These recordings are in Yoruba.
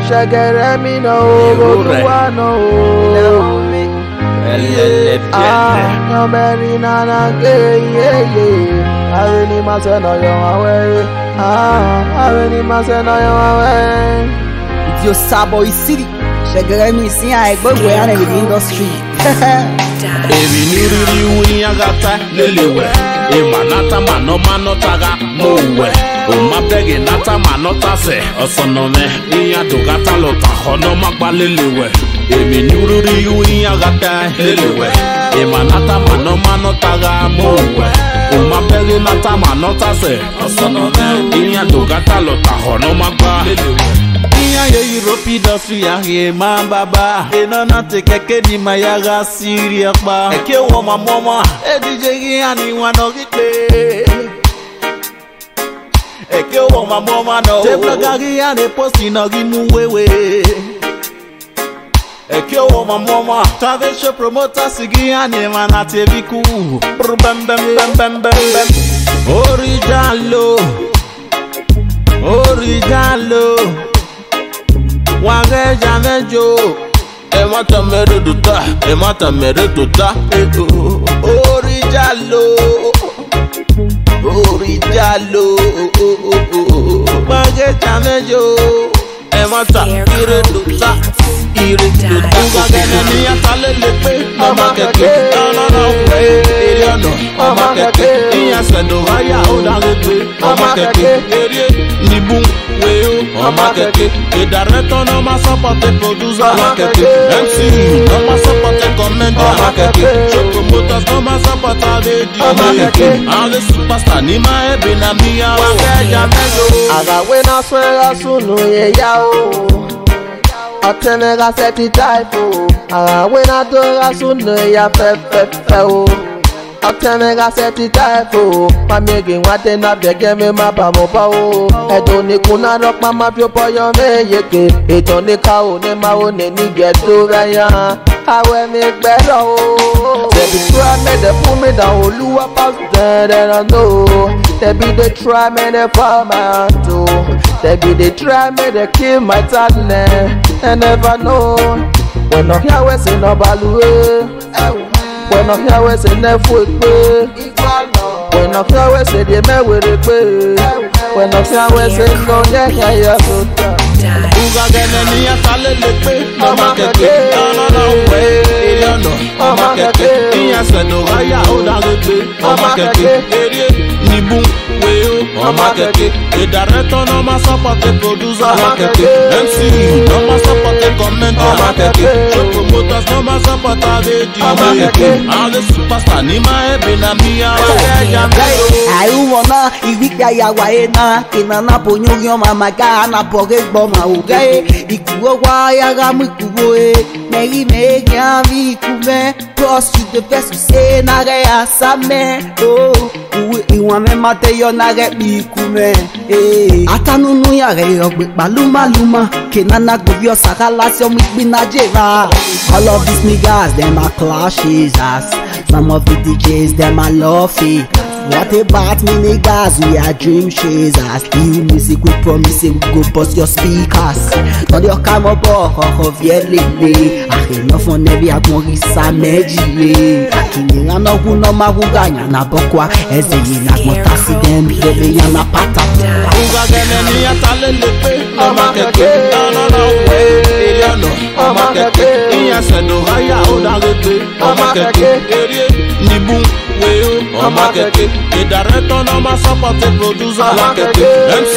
Shagere mi no, Oluwa no. No berry na na I really must know your way. I really must know your way. It's your Sabo City. Shagere mi si I go where in the industry. Ebi niri uni agata lelewe. Imanata mano taga mowe. Umabdege nata manota se osonome. Iya dogata lota hono magbalelewe. Ebi niri uni agata lelewe. Imanata mano taga mowe. Umabdege nata manota se osonome. Iya dogata lota hono magbalelewe. Iya ye Europe industry ya he man baba. Ena na te keke di mayaga Syria ba. Eke wo mama e DJ ani wano gite. Eke wo mama no. Te blaga ani posti no gi mu wewe. Eke wo mama tave show promoter sigi ani mana te biku. Bam bam bam. Orijalo. Wage jamejo, emata mere duta, Orijalo, wage jamejo, emata mere duta, Ugagene ni atalelepe, mama keke, mama keke, iya sendo haya odagete, mama keke, nibu weo, mama keke, director no ma support producer, mama keke, MC no ma support commenter, mama keke, show promoters no ma support DJ, all the superstar ni ma ebe na miya, wakeja melo. Aga wena swera sunu ye yao. Atenega seti typo. Wena dora sunu ya fe. Atenega seti typo. Mamegi wate na bege me mabamo pao. Edoni kuna rock mama pyo poyo me yeke. Etoni kao ne mao ne ni geto raya. Awe me bedo. They be try me they pull me down. Oluwa pass then I know. They be they try me they fall my too. They be they try me they kill my talent. I never know. When I hear we say no balue. When I hear we say no foot. When I hear we say the me with it. When I hear we say no yeah so. Ugagene ni atalelepe, mama keke, mama keke, iya sendo haya odagete, mama keke, nibu weo, mama keke, director no ma support producer, mama keke, MC no ma support commenter, mama keke, show promoters no ma support DJ, all the superstar ni ma ebe na miya, wakeja melo. Ayu wona iwika ya waena, kinana ponyo mama ga na poge boma ugae, ikuwa wa ya ga mukuwe, megi ya vikume, plus you the best say na ga ya same, oh, iwa me mate yo na ga bikume, atanunu ya ga ogbe baluma, kinana govio sakala so mi Nigeria. All of these niggas them are clashes, some of the DJs them are lofty. What about me niggas, we are dream chasers. New music we promise we go bust your speakers. Not your camera boy, of your lily. I enough on every agori sameji. Akini na no no maguganya na bokwa. Ezeli na motasi dem bebe yana pata. Ugagene ni atalelepe, mama keke, mama keke, iya sendo haya odagete, mama keke, nibu weo, mama keke, director no ma support producer, mama keke, MC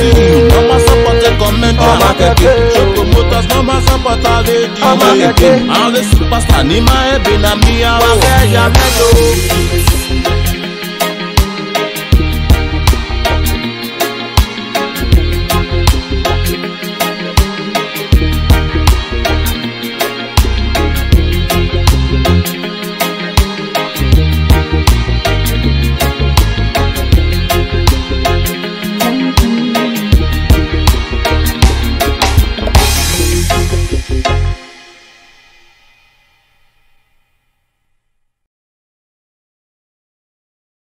no ma support commenter, mama keke, show promoters no ma support DJ, all the superstar ni ma ebe na miya, wakeja melo.